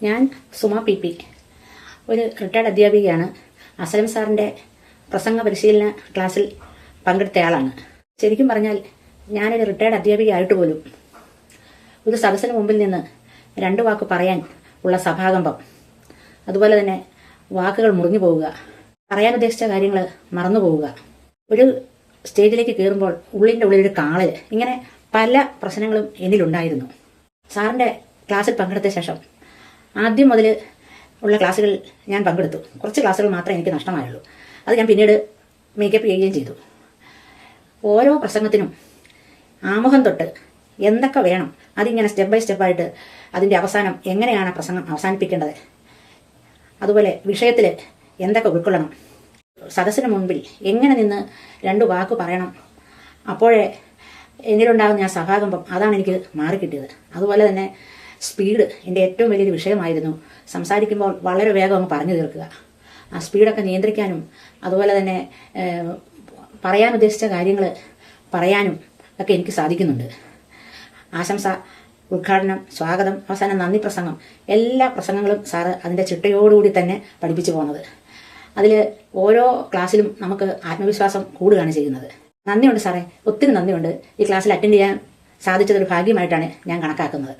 ഞാൻ സുമ പി ഒരു retired അധ്യാപികയാണ്. Azlan സാറിൻ്റെ പ്രസംഗ പരിശീലന ക്ലാസ്സിൽ പങ്കെടുത്തയാളാണ്. ശരിക്കും പറഞ്ഞാൽ ഞാനൊരു റിട്ടയർഡ് അധ്യാപികയായിട്ട് പോലും ഒരു സദസ്സിന് മുമ്പിൽ നിന്ന് 2 വാക്ക് പറയാൻ ഉള്ള സഭാകമ്പം, അതുപോലെ തന്നെ വാക്കുകൾ മുറിഞ്ഞു പോവുക, പറയാൻ ഉദ്ദേശിച്ച കാര്യങ്ങൾ മറന്നു പോവുക, ഒരു സ്റ്റേജിലേക്ക് കയറുമ്പോൾ ഉള്ളിൻ്റെ ഉള്ളിലൊരു കാളൽ, ഇങ്ങനെ പല പ്രശ്നങ്ങളും എന്നിലുണ്ടായിരുന്നു. സാറിൻ്റെ ക്ലാസ്സിൽ പങ്കെടുത്ത ശേഷം ആദ്യം മുതൽ ഉള്ള ക്ലാസ്സുകളിൽ ഞാൻ പങ്കെടുത്തു. കുറച്ച് ക്ലാസ്സുകൾ മാത്രമേ എനിക്ക് നഷ്ടമായുള്ളൂ. അത് ഞാൻ പിന്നീട് മേക്കപ്പ് ചെയ്യുകയും ചെയ്തു. ഓരോ പ്രസംഗത്തിനും ആമുഖം തൊട്ട് എന്തൊക്കെ വേണം, അതിങ്ങനെ സ്റ്റെപ്പ് ബൈ സ്റ്റെപ്പായിട്ട് അതിൻ്റെ അവസാനം എങ്ങനെയാണ് പ്രസംഗം അവസാനിപ്പിക്കേണ്ടത്, അതുപോലെ വിഷയത്തിൽ എന്തൊക്കെ ഉൾക്കൊള്ളണം, സദസ്സിന് മുൻപിൽ എങ്ങനെ നിന്ന് 2 വാക്ക് പറയണം, അപ്പോഴേ എന്നിലുണ്ടാകുന്ന ആ സഭാകമ്പം അതാണ് എനിക്ക് മാറിക്കിട്ടിയത്. അതുപോലെ തന്നെ സ്പീഡ് എൻ്റെ ഏറ്റവും വലിയൊരു വിഷയമായിരുന്നു. സംസാരിക്കുമ്പോൾ വളരെ വേഗം അങ്ങ് പറഞ്ഞു തീർക്കുക, ആ സ്പീഡൊക്കെ നിയന്ത്രിക്കാനും അതുപോലെ തന്നെ പറയാൻ ഉദ്ദേശിച്ച കാര്യങ്ങൾ പറയാനും ഒക്കെ എനിക്ക് സാധിക്കുന്നുണ്ട്. ആശംസ, ഉദ്ഘാടനം, സ്വാഗതം, അവസാനം നന്ദി പ്രസംഗം, എല്ലാ പ്രസംഗങ്ങളും സാറ് അതിൻ്റെ ചിട്ടയോടുകൂടി തന്നെ പഠിപ്പിച്ചു പോകുന്നത്. അതിൽ ഓരോ ക്ലാസ്സിലും നമുക്ക് ആത്മവിശ്വാസം കൂടുകയാണ് ചെയ്യുന്നത്. നന്ദിയുണ്ട് സാറേ, ഒത്തിരി നന്ദിയുണ്ട്. ഈ ക്ലാസ്സിൽ അറ്റൻഡ് ചെയ്യാൻ സാധിച്ചതൊരു ഭാഗ്യമായിട്ടാണ് ഞാൻ കണക്കാക്കുന്നത്.